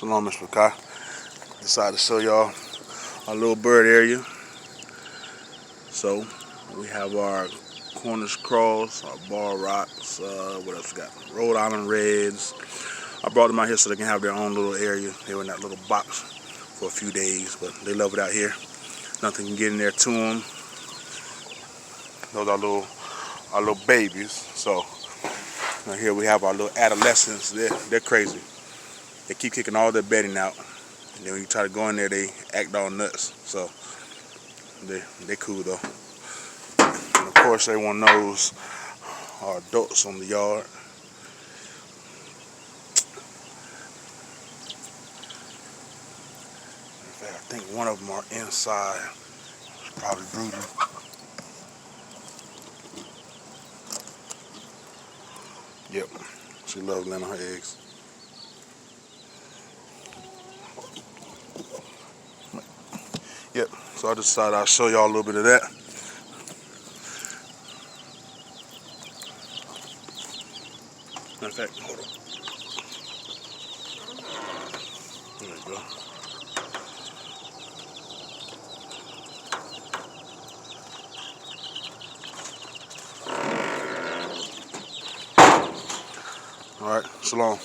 Shalam Mishpacha. Decided to show y'all our little bird area. So we have our Cornish cross, our bar rocks, what else we got? Rhode Island reds. I brought them out here so they can have their own little area. They were in that little box for a few days, but they love it out here. Nothing can get in there to them. Those are our little babies. So now here we have our little adolescents. They're crazy. They keep kicking all their bedding out, and then when you try to go in there, they act all nuts. So they cool though. And of course, everyone knows our adults on the yard. In fact, I think one of them are inside. It's probably brooding. Yep, she loves laying on her eggs. Yep, so I decided I'll show y'all a little bit of that. Matter of fact, hold on. There we go. All right, shalom.